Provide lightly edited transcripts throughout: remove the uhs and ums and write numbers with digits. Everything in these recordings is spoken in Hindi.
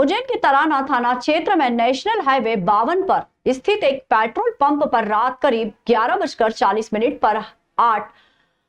उज्जैन के तराना थाना क्षेत्र में नेशनल हाईवे 52 पर स्थित एक पेट्रोल पंप पर रात करीब 11:40 पर 8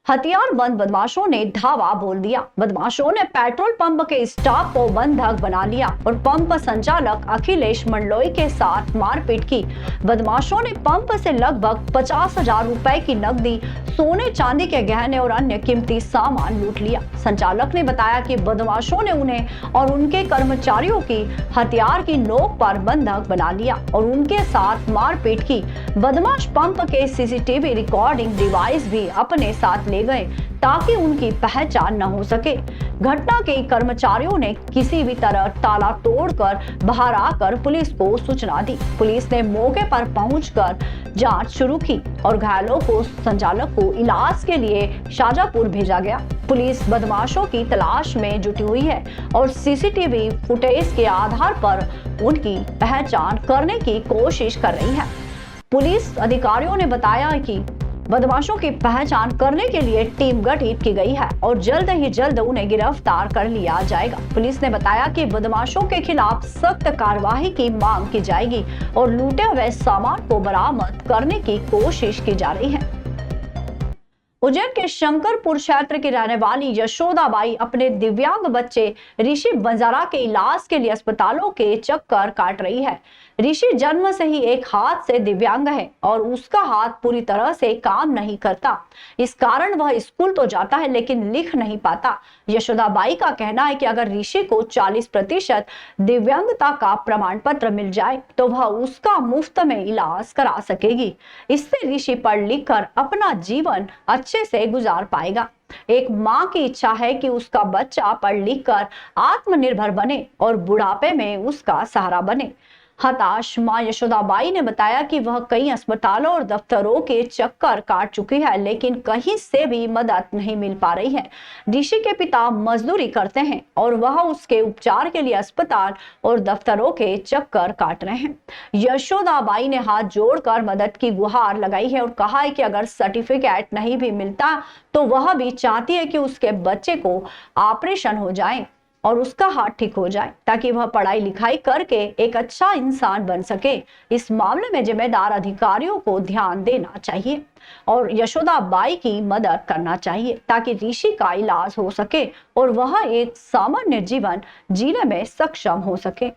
हथियारबंद बदमाशों ने धावा बोल दिया। बदमाशों ने पेट्रोल पंप के स्टाफ को बंधक बना लिया और पंप संचालक अखिलेश मंडलोई के साथ मारपीट की। बदमाशों ने पंप से लगभग 50,000 रुपए की नकदी, सोने चांदी के गहने और अन्य कीमती सामान लूट लिया। संचालक ने बताया कि बदमाशों ने उन्हें और उनके कर्मचारियों की हथियार की नोक पर बंधक बना लिया और उनके साथ मारपीट की। बदमाश पंप के सीसीटीवी रिकॉर्डिंग डिवाइस भी अपने साथ ले गए ताकि उनकी पहचान न हो सके। घटना के कर्मचारियों ने किसी भी तरह ताला तोड़कर बाहर आकर पुलिस को सूचना दी। पुलिस ने मौके पर पहुंचकर जांच शुरू की और घायलों को संचालक को इलाज के लिए शाजापुर भेजा गया। पुलिस बदमाशों की तलाश में जुटी हुई है और सीसीटीवी फुटेज के आधार पर उनकी पहचान करने की कोशिश कर रही है। पुलिस अधिकारियों ने बताया कि बदमाशों की पहचान करने के लिए टीम गठित की गई है और जल्द ही जल्द उन्हें गिरफ्तार कर लिया जाएगा। पुलिस ने बताया कि बदमाशों के खिलाफ सख्त कार्रवाई की मांग की जाएगी और लूटे हुए सामान को बरामद करने की कोशिश की जा रही है। उज्जैन के शंकरपुर क्षेत्र की रहने वाली यशोदाबाई अपने दिव्यांग बच्चे ऋषि बंजारा के इलाज के लिए अस्पतालों के चक्कर काट रही है। ऋषि जन्म से ही एक हाथ से दिव्यांग है और उसका हाथ पूरी तरह से काम नहीं करता। इस कारण वह स्कूल तो जाता है लेकिन लिख नहीं पाता। यशोदाबाई का कहना है कि अगर ऋषि को 40% दिव्यांगता का प्रमाण पत्र मिल जाए तो वह उसका मुफ्त में इलाज करा सकेगी। इससे ऋषि पढ़ लिख कर अपना जीवन अच्छे से गुजार पाएगा। एक माँ की इच्छा है कि उसका बच्चा पढ़ लिख कर आत्मनिर्भर बने और बुढ़ापे में उसका सहारा बने। हताश मां यशोदाबाई ने बताया कि वह कई अस्पतालों और दफ्तरों के चक्कर काट चुकी है लेकिन कहीं से भी मदद नहीं मिल पा रही है। ऋषि के पिता मजदूरी करते हैं और वह उसके उपचार के लिए अस्पताल और दफ्तरों के चक्कर काट रहे हैं। यशोदाबाई ने हाथ जोड़कर मदद की गुहार लगाई है और कहा है कि अगर सर्टिफिकेट नहीं भी मिलता तो वह भी चाहती है कि उसके बच्चे को ऑपरेशन हो जाए और उसका हाथ ठीक हो जाए ताकि वह पढ़ाई लिखाई करके एक अच्छा इंसान बन सके। इस मामले में जिम्मेदार अधिकारियों को ध्यान देना चाहिए और यशोदाबाई की मदद करना चाहिए ताकि ऋषि का इलाज हो सके और वह एक सामान्य जीवन जीने में सक्षम हो सके।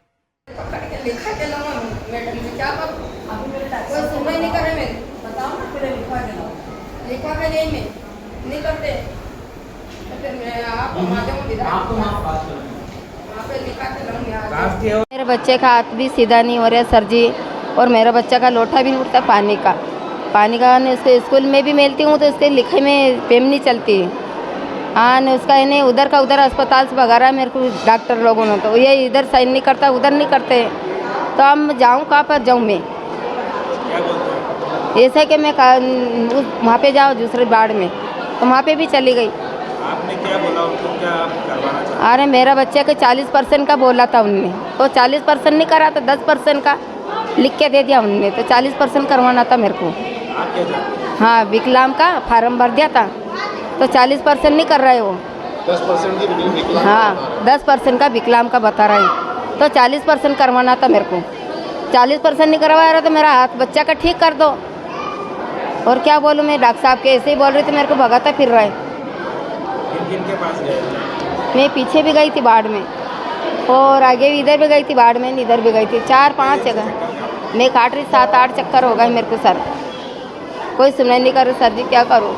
मेरे बच्चे का हाथ भी सीधा नहीं हो रहा सर जी, और मेरा बच्चा का लोटा भी नहीं उठता पानी का उसके स्कूल में भी मिलती हूँ तो उसके लिखे में पेम नहीं चलती। हाँ ने उसका इन्हें उधर का उधर अस्पताल से भगा मेरे को डॉक्टर लोगों ने, तो ये इधर साइन नहीं करता उधर नहीं करते, तो अब जाऊँ कहाँ पर जाऊँ मैं? ऐसा कि मैं वहाँ पे जाओ दूसरे वार्ड में, तो वहाँ पे भी चली गई। आपने क्या बोला उनको, क्या करवाना चाहते? अरे मेरा बच्चे के 40% का बोला था उनने, तो 40% नहीं करा तो 10% का लिख के दे दिया उनने, तो 40% करवाना था मेरे को। आप क्या चाहते? हाँ विकलांग का फार्म भर दिया था, तो 40% नहीं कर रहे वो। 10% की हाँ 10% का विकलांग का बता रहा है, तो 40% करवाना था मेरे को। 40% नहीं करवा रहा तो मेरा हाथ बच्चा का ठीक कर दो। और क्या बोलूँ मैं, डॉक्टर साहब के ऐसे ही बोल रहे थे, मेरे को भगाता फिर रहा है। किनके पास गए? मैं पीछे भी गई थी बाढ़ में और आगे भी, इधर भी गई थी बाढ़ में, इधर भी गई थी, 4-5 जगह मैं काट रही, 7-8 चक्कर हो गए मेरे को सर, कोई सुनाई नहीं कर रही सर जी, क्या करूँ?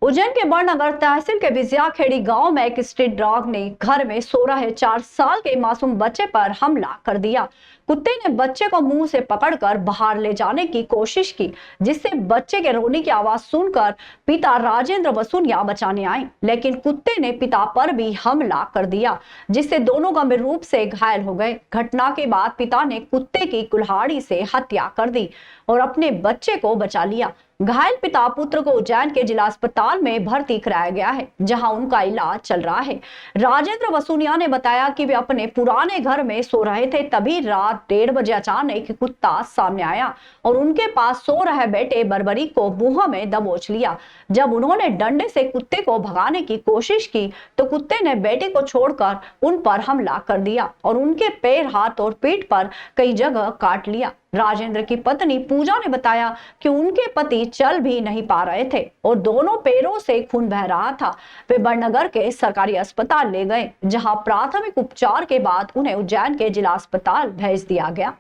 उज्जैन के बड़नगर तहसील के विजयाखेड़ी गांव में एक स्ट्रीट डॉग ने घर में सो रहे 4 साल के मासूम बच्चे पर हमला कर दिया। कुत्ते ने बच्चे को मुंह से पकड़कर बाहर ले जाने की कोशिश की, जिससे बच्चे के रोने की आवाज सुनकर पिता राजेंद्र वसूनिया बचाने आए, लेकिन कुत्ते ने पिता पर भी हमला कर दिया, जिससे दोनों गंभीर रूप से घायल हो गए। घटना के बाद पिता ने कुत्ते की कुल्हाड़ी से हत्या कर दी और अपने बच्चे को बचा लिया। घायल पिता पुत्र को उज्जैन के जिला अस्पताल में भर्ती कराया गया है, जहां उनका इलाज चल रहा है। राजेंद्र वसूनिया ने बताया कि वे अपने पुराने घर में सो रहे थे, तभी रात रात 1:30 बजे अचानक कुत्ता सामने आया और उनके पास सो रहे बेटे बरबरी को मुंह में दबोच लिया। जब उन्होंने डंडे से कुत्ते को भगाने की कोशिश की तो कुत्ते ने बेटे को छोड़कर उन पर हमला कर दिया और उनके पैर, हाथ और पीठ पर कई जगह काट लिया। राजेंद्र की पत्नी पूजा ने बताया कि उनके पति चल भी नहीं पा रहे थे और दोनों पैरों से खून बह रहा था। वे बड़नगर के सरकारी अस्पताल ले गए, जहां प्राथमिक उपचार के बाद उन्हें उज्जैन के जिला अस्पताल भेज दिया गया।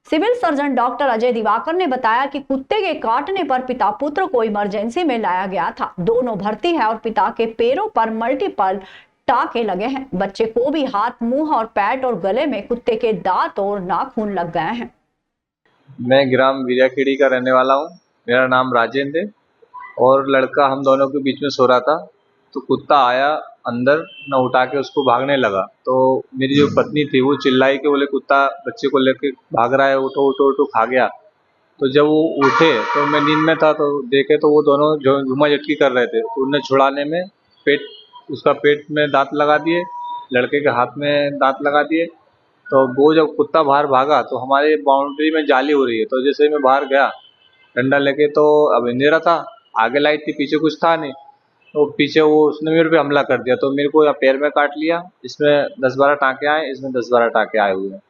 Civil surgeon doctor Ajay Diwakar ने बताया कि कुत्ते के काटने पर पिता पुत्र को इमरजेंसी में लाया गया था। दोनों भर्ती है और पिता के पैरों पर मल्टीपल टाके लगे हैं। बच्चे को भी हाथ, मुंह और पैर और गले में कुत्ते के दांत और नाखून लग गए हैं। मैं ग्राम वीराखेड़ी का रहने वाला हूँ। मेरा नाम राजेंद्र है और लड़का हम दोनों के बीच में सो रहा था तो कुत्ता आया अंदर, न उठा के उसको भागने लगा। तो मेरी जो पत्नी थी वो चिल्लाई के बोले कुत्ता बच्चे को लेके भाग रहा है, उठो उठो उठो, खा गया। तो जब वो उठे तो मैं नींद में था तो देखे तो वो दोनों जो झूमा झटकी कर रहे थे, तो उन्हें छुड़ाने में उसका पेट में दांत लगा दिए, लड़के के हाथ में दांत लगा दिए। तो वो जब कुत्ता बाहर भागा तो हमारे बाउंड्री में जाली हो रही है, तो जैसे मैं बाहर गया डंडा लेके तो अब अंधेरा था, आगे लाइट थी, पीछे कुछ था नहीं, तो पीछे वो उसने मेरे पे हमला कर दिया। तो मेरे को पैर में काट लिया, इसमें 10-12 टाँके आए, इसमें 10-12 टाँके आए हुए हैं।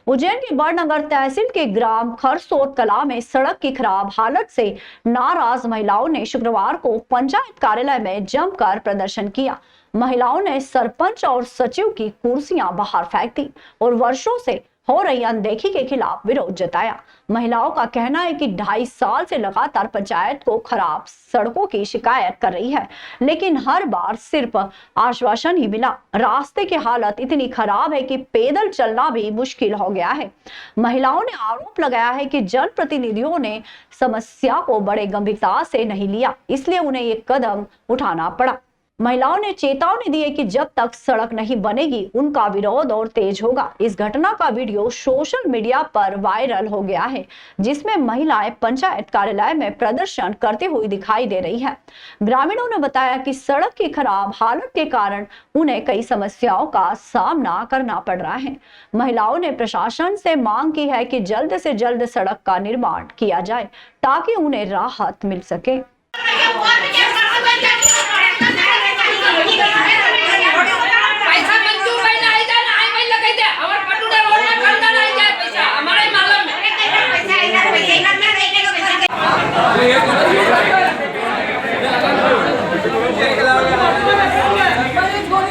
उज्जैन के बड़नगर तहसील के ग्राम खरसोत कला में सड़क की खराब हालत से नाराज महिलाओं ने शुक्रवार को पंचायत कार्यालय में जमकर प्रदर्शन किया। महिलाओं ने सरपंच और सचिव की कुर्सियां बाहर फेंक दी और वर्षों से हो रही अनदेखी के खिलाफ विरोध जताया। महिलाओं का कहना है कि 2.5 साल से लगातार पंचायत को खराब सड़कों की शिकायत कर रही है, लेकिन हर बार सिर्फ आश्वासन ही मिला। रास्ते की हालत इतनी खराब है कि पैदल चलना भी मुश्किल हो गया है। महिलाओं ने आरोप लगाया है कि जनप्रतिनिधियों ने समस्या को बड़े गंभीरता से नहीं लिया, इसलिए उन्हें ये कदम उठाना पड़ा। महिलाओं ने चेतावनी दी है कि जब तक सड़क नहीं बनेगी उनका विरोध और तेज होगा। इस घटना का वीडियो सोशल मीडिया पर वायरल हो गया है, जिसमें महिलाएं पंचायत कार्यालय में प्रदर्शन करते हुए दिखाई दे रही है। ग्रामीणों ने बताया कि सड़क की खराब हालत के कारण उन्हें कई समस्याओं का सामना करना पड़ रहा है। महिलाओं ने प्रशासन से मांग की है कि जल्द से जल्द सड़क का निर्माण किया जाए ताकि उन्हें राहत मिल सके।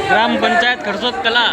ग्राम पंचायत खरसोत कला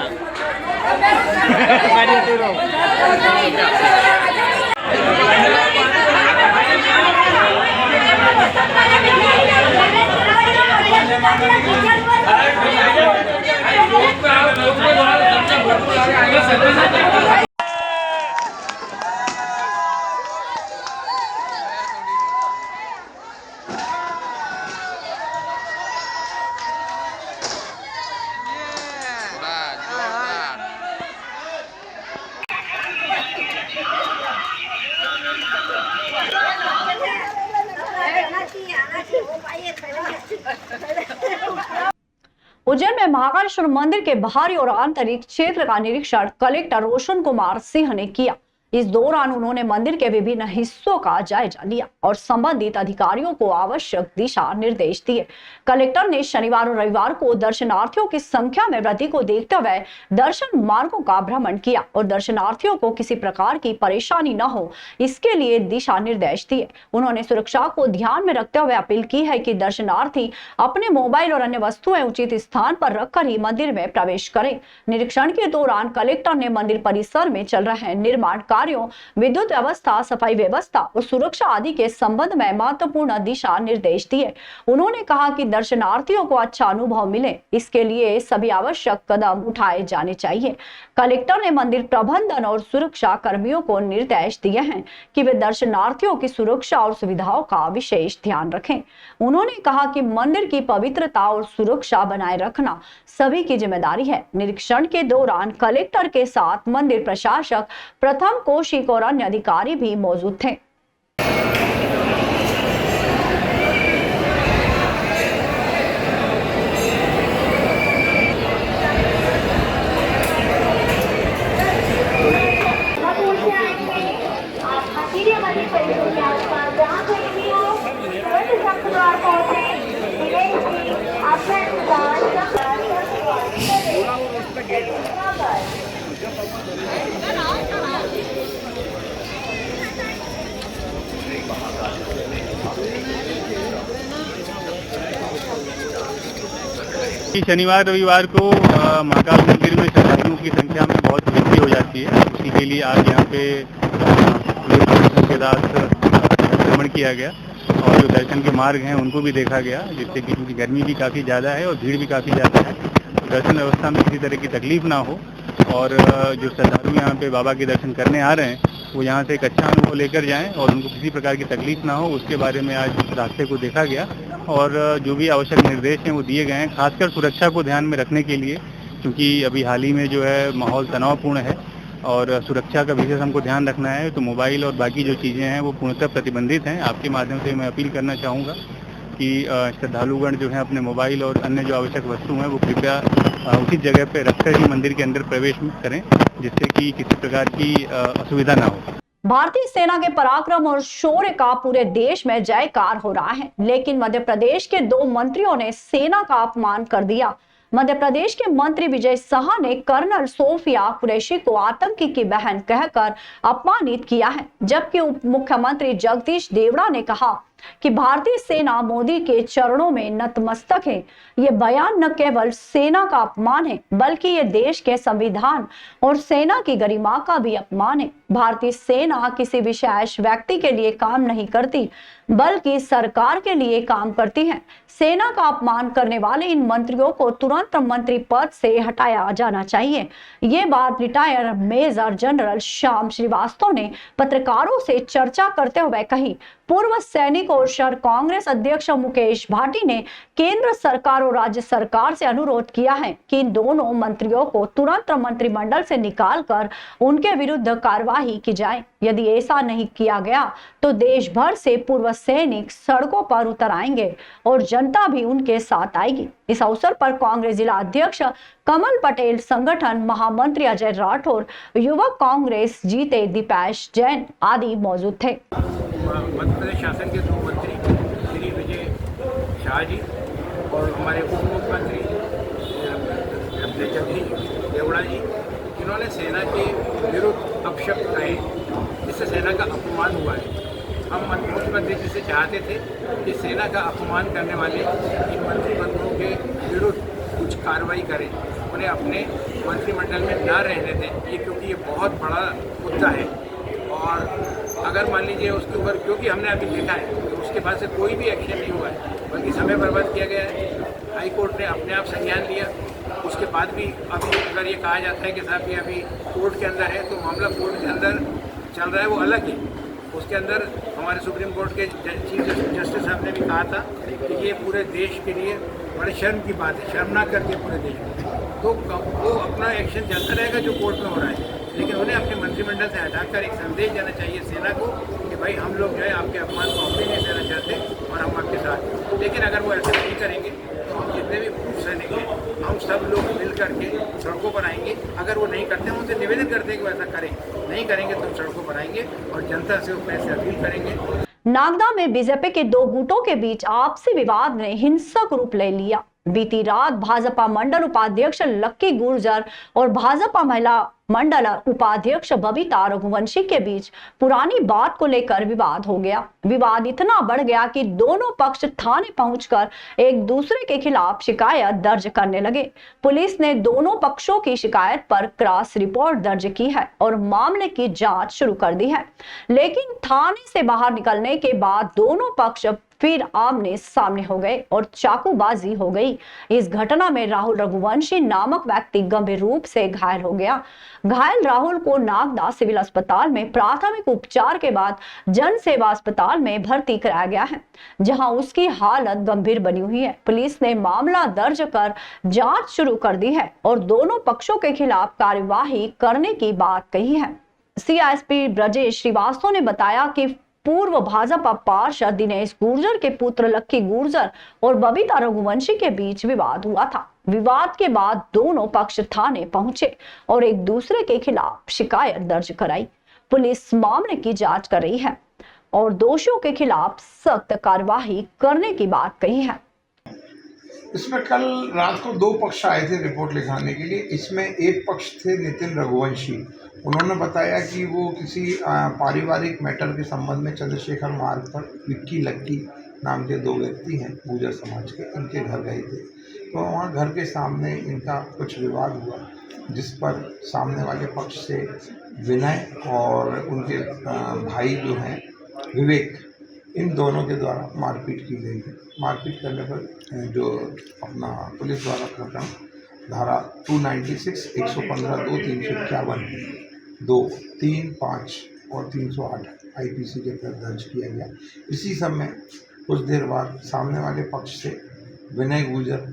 उज्जैन में महाकालेश्वर मंदिर के बाहरी और आंतरिक क्षेत्र का निरीक्षण कलेक्टर रोशन कुमार सिंह ने किया। इस दौरान उन्होंने मंदिर के विभिन्न हिस्सों का जायजा लिया और संबंधित अधिकारियों को आवश्यक दिशा निर्देश दिए। कलेक्टर ने शनिवार और रविवार को दर्शनार्थियों की संख्या में वृद्धि को देखते हुए दर्शन मार्गों का भ्रमण किया और दर्शनार्थियों को किसी प्रकार की परेशानी न हो, इसके लिए दिशा निर्देश दिए। उन्होंने सुरक्षा को ध्यान में रखते हुए अपील की है कि दर्शनार्थी अपने मोबाइल और अन्य वस्तुएं उचित स्थान पर रखकर ही मंदिर में प्रवेश करें। निरीक्षण के दौरान कलेक्टर ने मंदिर परिसर में चल रहे निर्माण कार्यों, विद्युत व्यवस्था, सफाई व्यवस्था और सुरक्षा आदि के संबंध में महत्वपूर्ण दिशा निर्देश दिए। उन्होंने कहा कि दर्शनार्थियों को अच्छा अनुभव मिले, इसके लिए सभी आवश्यक कदम उठाए जाने चाहिए। कलेक्टर ने मंदिर प्रबंधन और सुरक्षा कर्मियों को निर्देश दिए हैं कि वे दर्शनार्थियों की सुरक्षा और सुविधाओं का विशेष ध्यान रखें। उन्होंने कहा कि मंदिर की पवित्रता और सुरक्षा बनाए रखना सभी की जिम्मेदारी है। निरीक्षण के दौरान कलेक्टर के साथ मंदिर प्रशासक, प्रथम कोषिक और अन्य अधिकारी भी मौजूद थे। शनिवार रविवार को महाकाल मंदिर में श्रद्धालुओं की संख्या में बहुत वृद्धि हो जाती है। उसी के लिए आज यहाँ पे पुलिस प्रशासन के साथ भ्रमण किया गया और जो दर्शन के मार्ग हैं उनको भी देखा गया, जिससे कि क्योंकि गर्मी भी काफ़ी ज़्यादा है और भीड़ भी काफ़ी ज़्यादा है, तो दर्शन व्यवस्था में किसी तरह की तकलीफ ना हो और जो श्रद्धालु यहाँ पे बाबा के दर्शन करने आ रहे हैं वो यहाँ से एक अच्छा अनुभव लेकर जाएं और उनको किसी प्रकार की तकलीफ ना हो, उसके बारे में आज रास्ते को देखा गया और जो भी आवश्यक निर्देश हैं वो दिए गए हैं, खासकर सुरक्षा को ध्यान में रखने के लिए, क्योंकि अभी हाल ही में जो है माहौल तनावपूर्ण है और सुरक्षा का विशेष हमको ध्यान रखना है। तो मोबाइल और बाकी जो चीज़ें हैं वो पूर्णतः प्रतिबंधित हैं। आपके माध्यम से मैं अपील करना चाहूँगा कि श्रद्धालुगण जो है अपने मोबाइल और अन्य जो आवश्यक वस्तु हैं वो कृपया उचित जगह पर रखकर ही मंदिर के अंदर प्रवेश करें, जिससे कि किसी प्रकार की असुविधा ना हो। भारतीय सेना के पराक्रम और शौर्य का पूरे देश में जयकार हो रहा है, लेकिन मध्य प्रदेश के 2 मंत्रियों ने सेना का अपमान कर दिया। मध्य प्रदेश के मंत्री विजय शाह ने कर्नल सोफिया कुरैशी को आतंकी की बहन कहकर अपमानित किया है, जबकि उप मुख्यमंत्री जगदीश देवड़ा ने कहा कि भारतीय सेना मोदी के चरणों में नतमस्तक है। ये बयान न केवल सेना का अपमान है, बल्कि ये देश के संविधान और सेना की गरिमा का भी अपमान है। भारतीय सेना किसी विशेष व्यक्ति के लिए काम नहीं करती, बल्कि सरकार के लिए काम करती है। सेना का अपमान करने वाले इन मंत्रियों को तुरंत मंत्री पद से हटाया जाना चाहिए। ये बात retire major general Shyam Srivastava ने पत्रकारों से चर्चा करते हुए कही। पूर्व सैनिक और शहर कांग्रेस अध्यक्ष मुकेश भाटी ने केंद्र सरकार और राज्य सरकार से अनुरोध किया है कि इन दोनों मंत्रियों को तुरंत मंत्रिमंडल से निकालकर उनके विरुद्ध कार्रवाई की जाए। यदि ऐसा नहीं किया गया तो देश भर से पूर्व सैनिक सड़कों पर उतर आएंगे और जनता भी उनके साथ आएगी। इस अवसर पर कांग्रेस जिला अध्यक्ष कमल पटेल, संगठन महामंत्री अजय राठौर, युवक कांग्रेस जीते दीपेश जैन आदि मौजूद थे। मध्य प्रदेश शासन के 2 मंत्री श्री विजय शाह जी और हमारे उप मुख्यमंत्री जगदीश देवड़ा जी, इन्होंने सेना के विरुद्ध अपशब्द कहे, जिससे सेना का अपमान हुआ है। हम मुख्यमंत्री जी से चाहते थे कि सेना का अपमान करने वाले इन मंत्रिमंडलों के विरुद्ध कुछ कार्रवाई करें, उन्हें अपने मंत्रिमंडल में न रहने दें, ये क्योंकि ये बहुत बड़ा मुद्दा है। और अगर मान लीजिए उसके ऊपर, क्योंकि हमने अभी देखा है कि उसके बाद से कोई भी एक्शन नहीं हुआ है, बल्कि समय बर्बाद किया गया है। हाई कोर्ट ने अपने आप संज्ञान लिया, उसके बाद भी अभी अगर ये कहा जाता है कि साहब ये अभी कोर्ट के अंदर है, तो मामला कोर्ट के अंदर चल रहा है, वो अलग है। उसके अंदर हमारे सुप्रीम कोर्ट के चीफ जस्टिस साहब ने भी कहा था कि ये पूरे देश के लिए बड़े शर्म की बात है, शर्मनाक करती है पूरे देश में। तो वो अपना एक्शन चलता रहेगा जो कोर्ट में हो रहा है, लेकिन उन्हें अपने मंत्रिमंडल से हटाकर एक संदेश देना चाहिए सेना को कि भाई हम लोग जो है आपके अपमान को हम भी नहीं सहना चाहते और हम आपके साथ हैं। लेकिन अगर वो ऐसा नहीं करेंगे तो हम जितने भी पूर्व सैनिक हैं, हम सब लोग मिल करके सड़कों पर आएंगे। अगर वो नहीं करते, हम उनसे निवेदन करते हैं कि वो ऐसा करें, नहीं करेंगे तो हम सड़कों पर आएंगे और जनता से पैसे अपील करेंगे। नागदा में बीजेपी के 2 गुटों के बीच आपसी विवाद ने हिंसक रूप ले लिया। बीती रात भाजपा मंडल उपाध्यक्ष लक्की गुर्जर और भाजपा महिला मंडल उपाध्यक्ष बबीता रघुवंशी के बीच पुरानी बात को लेकर विवाद हो गया। विवाद इतना बढ़ गया कि दोनों पक्ष थाने पहुंचकर एक दूसरे के खिलाफ शिकायत दर्ज करने लगे। पुलिस ने दोनों पक्षों की शिकायत पर क्रॉस रिपोर्ट दर्ज की है और मामले की जांच शुरू कर दी है, लेकिन थाने से बाहर निकलने के बाद दोनों पक्ष फिर आमने सामने हो गए और चाकूबाजी हो गई। इस घटना में राहुल रघुवंशी नामक व्यक्ति गंभीर रूप से घायल हो गया। घायल राहुल को नागदा सिविल अस्पताल में प्राथमिक उपचार के बाद जन सेवा अस्पताल में भर्ती कराया गया है, जहां उसकी हालत गंभीर बनी हुई है। पुलिस ने मामला दर्ज कर जांच शुरू कर दी है और दोनों पक्षों के खिलाफ कार्यवाही करने की बात कही है। सीएसपी ब्रजेश श्रीवास्तव ने बताया कि पूर्व भाजपा पार्षद दिनेश गुर्जर के पुत्र लक्की गुर्जर और बबीता रघुवंशी के बीच विवाद हुआ था। विवाद के बाद दोनों पक्ष थाने पहुंचे और एक दूसरे के खिलाफ शिकायत दर्ज कराई। पुलिस मामले की जांच कर रही है और दोषियों के खिलाफ सख्त कार्यवाही करने की बात कही है। इसमें कल रात को 2 पक्ष आए थे रिपोर्ट लिखाने के लिए। इसमें एक पक्ष थे नितिन रघुवंशी। उन्होंने बताया कि वो किसी पारिवारिक मैटर के संबंध में चंद्रशेखर मार्ग पर विक्की लक्की नाम के 2 व्यक्ति हैं गुर्जर समाज के, इनके घर गए थे। तो वहाँ घर के सामने इनका कुछ विवाद हुआ, जिस पर सामने वाले पक्ष से विनय और उनके भाई जो हैं विवेक, इन दोनों के द्वारा मारपीट की गई है। मारपीट करने पर जो अपना पुलिस द्वारा प्रकरण धारा 296, 115, 2, 351, 2, 3, 5 और 308 IPC के तहत दर्ज किया गया। इसी समय कुछ देर बाद सामने वाले पक्ष से विनय गुर्जर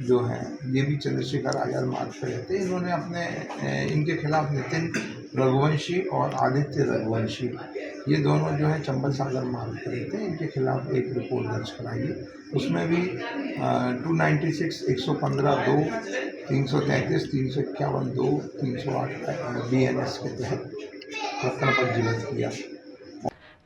जो हैं, ये भी चंद्रशेखर आज़ाद मार्ग पर रहते हैं, इन्होंने इनके खिलाफ नितिन रघुवंशी और आदित्य रघुवंशी, ये दोनों जो है चंबल सागर मार्ग पर रहते हैं, इनके खिलाफ एक रिपोर्ट दर्ज कराई है। उसमें भी 296, 115, 2, 333, 351, 2, 308 BNS के तहत प्रकरण पंजीबद्ध किया।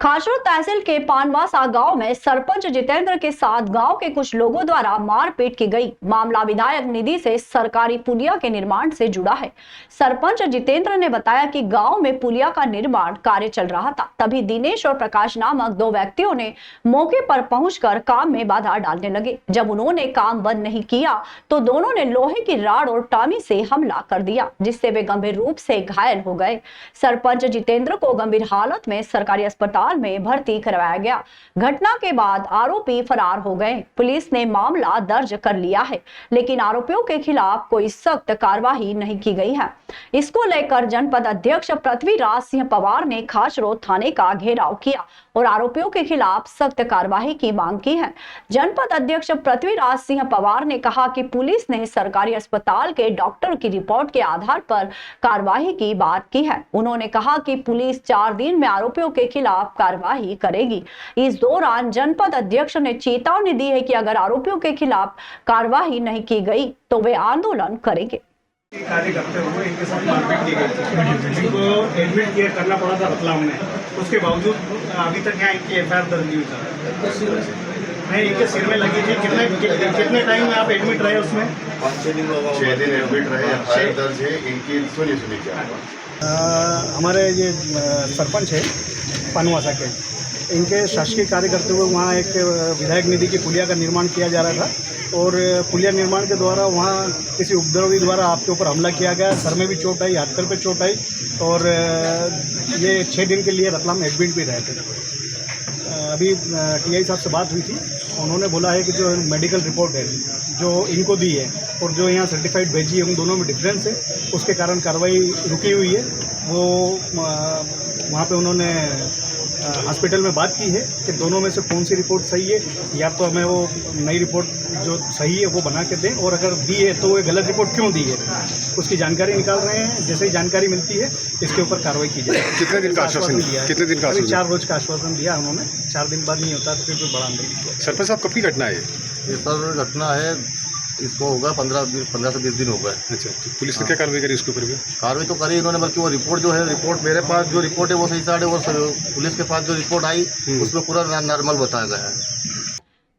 खासरोद तहसील के पानवासा गांव में सरपंच जितेंद्र के साथ गांव के कुछ लोगों द्वारा मारपीट की गई। मामला विधायक निधि से सरकारी पुलिया के निर्माण से जुड़ा है। सरपंच जितेंद्र ने बताया कि गांव में पुलिया का निर्माण कार्य चल रहा था, तभी दिनेश और प्रकाश नामक दो व्यक्तियों ने मौके पर पहुंचकर काम में बाधा डालने लगे। जब उन्होंने काम बंद नहीं किया तो दोनों ने लोहे की राड और टामी से हमला कर दिया, जिससे वे गंभीर रूप से घायल हो गए। सरपंच जितेंद्र को गंभीर हालत में सरकारी अस्पताल में भर्ती करवाया गया। घटना के बाद आरोपी फरार हो गए। पुलिस ने मामला दर्ज कर लिया है, लेकिन आरोपियों के खिलाफ कोई सख्त कार्रवाई नहीं की गई है। इसको लेकर जनपद अध्यक्ष पृथ्वीराज सिंह पवार ने खासरोद थाने का घेराव किया और आरोपियों के खिलाफ सख्त कार्रवाई की मांग की है। जनपद अध्यक्ष पृथ्वीराज सिंह पवार ने कहा कि पुलिस ने सरकारी अस्पताल के डॉक्टर की रिपोर्ट के आधार पर कार्रवाई की बात की है। उन्होंने कहा कि पुलिस 4 दिन में आरोपियों के खिलाफ कार्रवाई करेगी। इस दौरान जनपद अध्यक्ष ने चेतावनी दी है कि अगर आरोपियों के खिलाफ कार्रवाई नहीं की गई तो वे आंदोलन करेंगे। कार्य करते हुए इनके साथ मारपीट की गई थी, इनको एडमिट किया करना पड़ा था रतलाम में। उसके बावजूद अभी तक यहाँ इनकी FIR दर्ज नहीं हुई। नहीं, इनके सिर में लगी थी। कितने टाइम में आप एडमिट रहे उसमें? 5-6 दिन 6 दिन एडमिट रहे। FIR दर्ज है इनकी। सुनी क्या हमारे ये सरपंच है पानवासा के, इनके शासकीय कार्य करते हुए वहाँ एक विधायक निधि की पुलिया का निर्माण किया जा रहा था और पुलिया निर्माण के द्वारा वहाँ किसी उपद्रवी द्वारा आपके ऊपर हमला किया गया। सर में भी चोट आई, हाथ पैर पे चोट आई और ये 6 दिन के लिए रतलाम में एडमिट भी रहे थे। अभी TI साहब से बात हुई थी, उन्होंने बोला है कि जो मेडिकल रिपोर्ट है जो इनको दी है और जो यहाँ सर्टिफाइड भेजी है उन दोनों में डिफरेंस है, उसके कारण कार्रवाई रुकी हुई है। वो वहाँ पे उन्होंने हॉस्पिटल में बात की है कि दोनों में से कौन सी रिपोर्ट सही है, या तो हमें वो नई रिपोर्ट जो सही है वो बना के दें, और अगर दी है तो वो गलत रिपोर्ट क्यों दी है उसकी जानकारी निकाल रहे हैं। जैसे ही जानकारी मिलती है इसके ऊपर कार्रवाई की जाए। कितने दिन का आश्वासन दिया? कितने दिन का? 4 रोज का आश्वासन दिया उन्होंने। 4 दिन बाद नहीं होता तो फिर बड़ा आंदोलन किया। सरपंच साहब, कब की घटना है ये? सर घटना है, इसको होगा 15 से 20 दिन हो गए। अच्छा, तो पुलिस ने क्या कार्रवाई करी उसके ऊपर? कार्रवाई तो करी इन्होंने, बल्कि वो रिपोर्ट जो है, रिपोर्ट मेरे पास जो रिपोर्ट है वो सही साढ़े, वो पुलिस के पास जो रिपोर्ट आई उसमें पूरा नॉर्मल बताया गया है।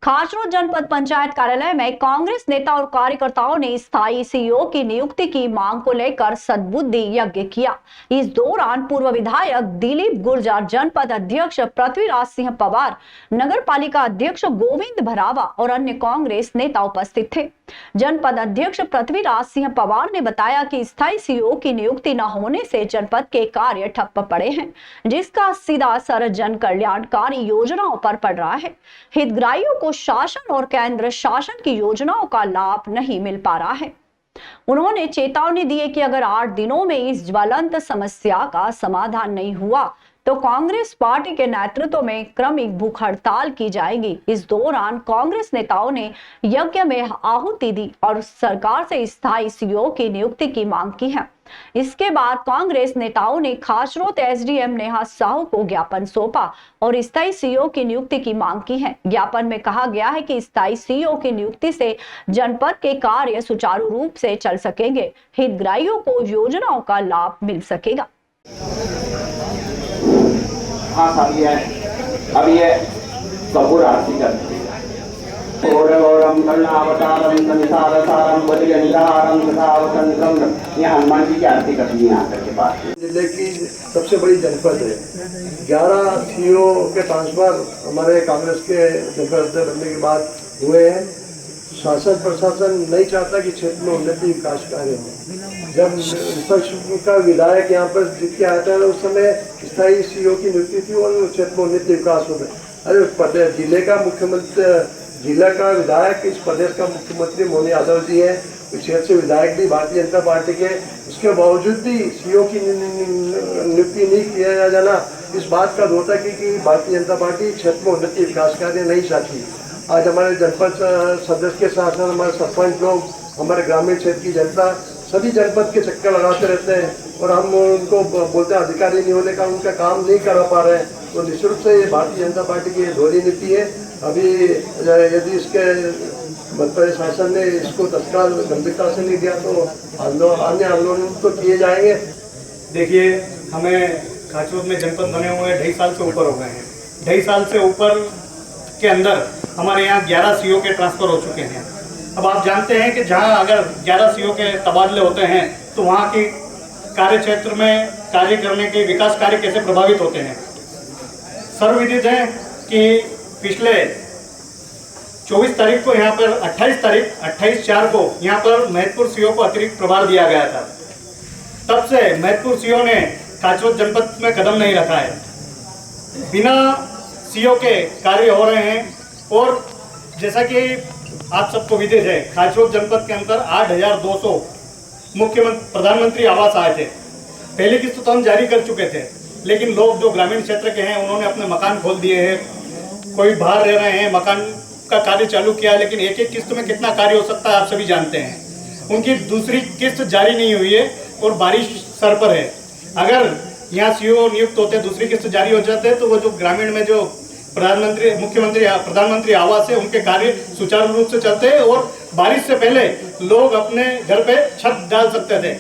खासरोद जनपद पंचायत कार्यालय में कांग्रेस नेता और कार्यकर्ताओं ने स्थायी CEO की नियुक्ति की मांग को लेकर सद्बुद्धि यज्ञ किया। इस दौरान पूर्व विधायक दिलीप गुर्जर, जनपद अध्यक्ष पृथ्वीराज सिंह पवार, नगर पालिका अध्यक्ष गोविंद भरावा और अन्य कांग्रेस नेता उपस्थित थे। जनपद अध्यक्ष पृथ्वीराज सिंह पवार ने बताया कि स्थायी CEO की नियुक्ति न होने से जनपद के कार्य ठप पड़े हैं, जिसका सीधा असर जन कल्याणकारी योजनाओं पर पड़ रहा है। हितग्राहियों को शासन और केंद्र शासन की योजनाओं का लाभ नहीं मिल पा रहा है। उन्होंने चेतावनी दी है कि अगर 8 दिनों में इस ज्वलंत समस्या का समाधान नहीं हुआ तो कांग्रेस पार्टी के नेतृत्व में क्रमिक भूख हड़ताल की जाएगी। इस दौरान कांग्रेस नेताओं ने यज्ञ में आहुति दी और सरकार से स्थायी CEO की नियुक्ति की मांग की है। इसके बाद कांग्रेस नेताओं ने खासरोद SDM नेहा साहू को ज्ञापन सौंपा और स्थायी CEO की नियुक्ति की मांग की है। ज्ञापन में कहा गया है कि स्थायी CEO की नियुक्ति से जनपद के कार्य सुचारू रूप से चल सकेंगे, हितग्राहियों को योजनाओं का लाभ मिल सकेगा। अब ये कपूर आरती करते हैं। गौरम करुणावतारम संसारसारम बलियंतारम तथावतंत्रम। यहाँ हनुमान जी की आरती करनी है यहाँ के पास। जिले की सबसे बड़ी जनपद है। 11 CEO के ट्रांसफर हमारे कांग्रेस के जनपद बनने के बाद हुए हैं। शासन प्रशासन नहीं चाहता कि क्षेत्र में उन्नति विकास कार्य हो। जब विपक्ष का विधायक यहाँ पर जीत के आता है उस समय स्थायी सीओ की नियुक्ति थी और क्षेत्र में उन्नति विकास हो गए। अरे जिले का मुख्यमंत्री, जिला का विधायक इस प्रदेश का मुख्यमंत्री मोहन यादव जी है, इस क्षेत्र से विधायक भी भारतीय जनता पार्टी के, उसके बावजूद भी सीओ की नियुक्ति नहीं किया जाना इस बात का होता है कि भारतीय जनता पार्टी क्षेत्र में उन्नति विकास कार्य नहीं चाहती। आज हमारे जनपद सदस्य के साथ साथ हमारे सरपंच लोग, हमारे ग्रामीण क्षेत्र की जनता सभी जनपद के चक्कर लगाते रहते हैं और हम उनको बोलते हैं अधिकारी नहीं होने का उनका काम नहीं करा पा रहे हैं। तो निश्चित रूप से ये भारतीय जनता पार्टी की दोहरी नीति है। अभी यदि इसके मध्य प्रदेश शासन ने इसको तत्काल गंभीरता से नहीं दिया तो अन्य आंदोलन तो किए जाएंगे। देखिए, हमें खाचरोद में जनपद बने हुए 2.5 साल से ऊपर हो गए हैं। 2.5 साल से ऊपर के अंदर हमारे यहाँ 11 सीओ के ट्रांसफ़र हो चुके हैं। अब आप जानते हैं कि जहाँ अगर 11 सीओ के तबादले होते हैं तो वहाँ की कार्य क्षेत्र में कार्य करने के विकास कार्य कैसे प्रभावित होते हैं। सर्वविदित है कि पिछले 24 तारीख को यहाँ पर 28/4 को यहाँ पर महतपुर सीओ को अतिरिक्त प्रभार दिया गया था। तब से महतपुर सीओ ने खाचरोद जनपद में कदम नहीं रखा है। बिना सीओ के कार्य हो रहे हैं और जैसा कि आप सबको विदित है, खाचरोद जनपद के अंदर 8,200 मुख्यमंत्री प्रधानमंत्री आवास आए थे। पहली किस्त तो हम जारी कर चुके थे, लेकिन लोग जो ग्रामीण क्षेत्र के हैं उन्होंने अपने मकान खोल दिए हैं। कोई बाहर रह रहे हैं, मकान का कार्य चालू किया, लेकिन एक एक किस्त में कितना कार्य हो सकता है आप सभी जानते हैं। उनकी दूसरी किस्त जारी नहीं हुई है और बारिश सर पर है। अगर यहाँ सीओ नियुक्त होते, दूसरी किस्त जारी हो जाते तो वो जो ग्रामीण में जो प्रधानमंत्री आवास है उनके कार्य सुचारू रूप से चलते और बारिश से पहले लोग अपने घर पे छत डाल सकते थे।